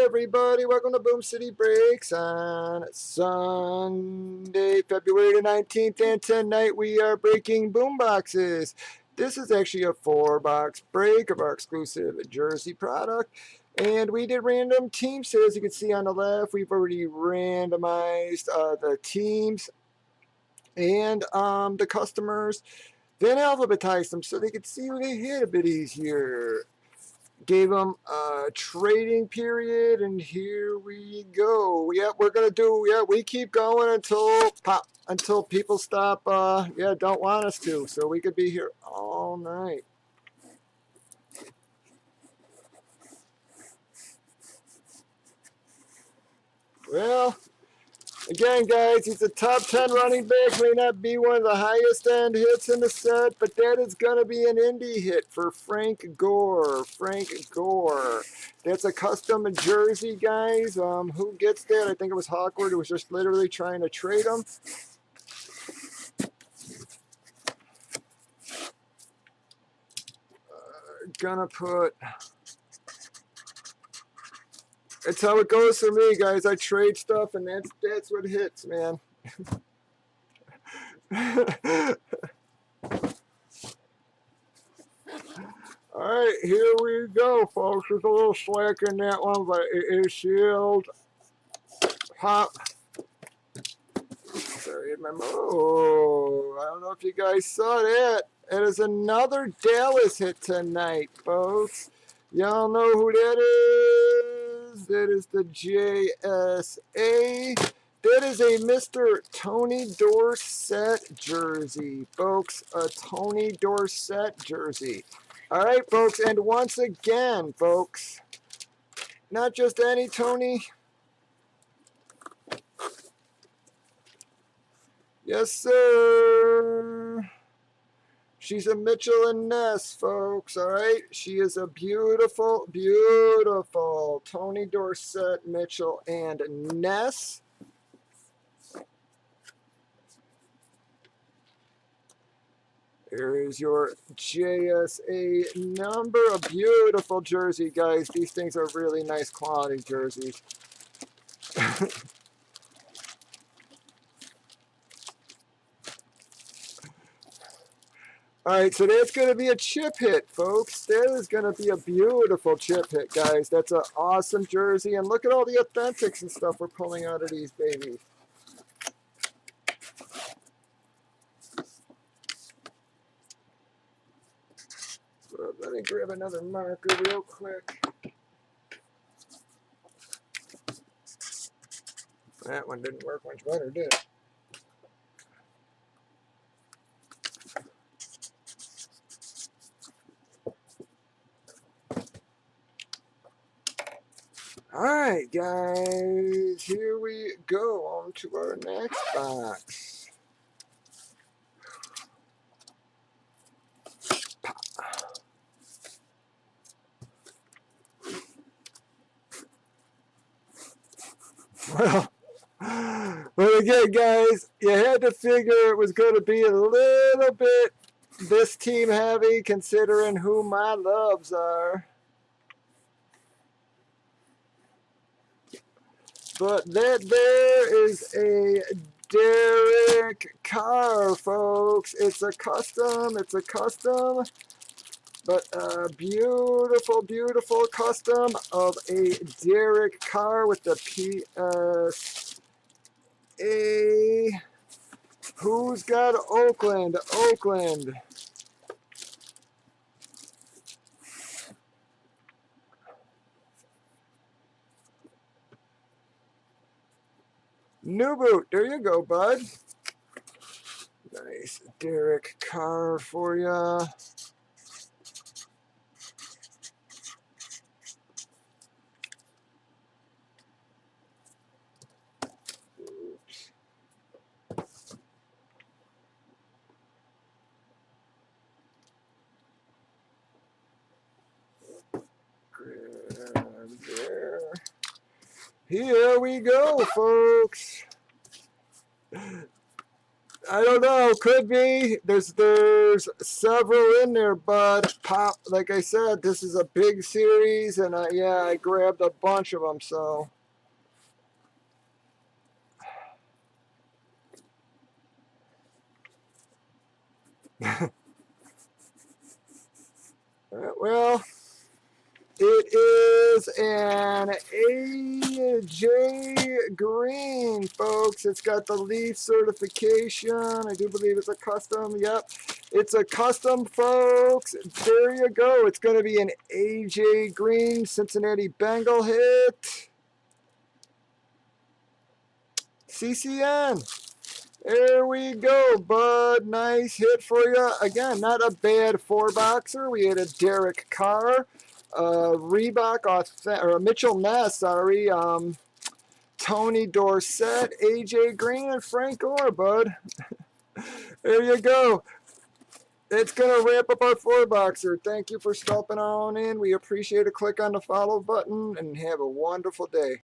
everybody, welcome to Boom City Breaks on Sunday, February the 19th, and tonight we are breaking boom boxes. This is actually a 4-box break of our exclusive jersey product, and we did random team sales. You can see on the left, we've already randomized the teams and the customers, then alphabetized them so they could see who they hit a bit easier. Gave them a trading period, and here we go. Yep, we're gonna do. Yeah, we keep going until people stop. Don't want us to. So we could be here all night. Well, again, guys, he's a top 10 running back. May not be one of the highest end hits in the set, but that is going to be an indie hit for Frank Gore. Frank Gore. That's a custom jersey, guys. Who gets that? I think it was Hawkward, who was just literally trying to trade him. Gonna put... That's how it goes for me, guys. I trade stuff, and that's what hits, man. Alright, here we go, folks. There's a little slack in that one, but it is sealed. Pop. Sorry, oh, I don't know if you guys saw that. It is another Dallas hit tonight, folks. Y'all know who that is? That is the JSA. That is a Mr. Tony Dorsett jersey, folks. A Tony Dorsett jersey. All right, folks, and once again, folks, not just any Tony. Yes, sir. She's a Mitchell and Ness, folks, all right? She is a beautiful, beautiful Tony Dorsett, Mitchell, and Ness. Here is your JSA number. A beautiful jersey, guys. These things are really nice quality jerseys. All right, so that's going to be a chip hit, folks. That is going to be a beautiful chip hit, guys. That's an awesome jersey. And look at all the authentics and stuff we're pulling out of these babies. Let me grab another marker real quick. That one didn't work much better, did it? Alright, guys, here we go on to our next box. Well, again, guys, you had to figure it was going to be a little bit this team heavy, considering who my loves are. But that there is a Derek Carr, folks. It's a custom, but a beautiful, beautiful custom of a Derek Carr with the PSA. Who's got Oakland? Oakland. New boot. There you go, bud. Nice Derek Carr for ya. Oops. Grab there. Here we go, folks. I don't know. Could be. There's several in there, but pop. Like I said, this is a big series, and yeah, I grabbed a bunch of them. So well, it is an AJ Green, folks. It's got the Leaf certification. I do believe it's a custom. Yep. It's a custom, folks. There you go. It's going to be an AJ Green Cincinnati Bengal hit. CCN. There we go, bud. Nice hit for you. Again, not a bad four-boxer. We had a Derek Carr, Reebok, or Mitchell Ness, sorry, Tony Dorsett, AJ Green, and Frank Gore, bud. There you go. It's going to wrap up our four-boxer. Thank you for stopping on in. We appreciate it. Click on the follow button, and have a wonderful day.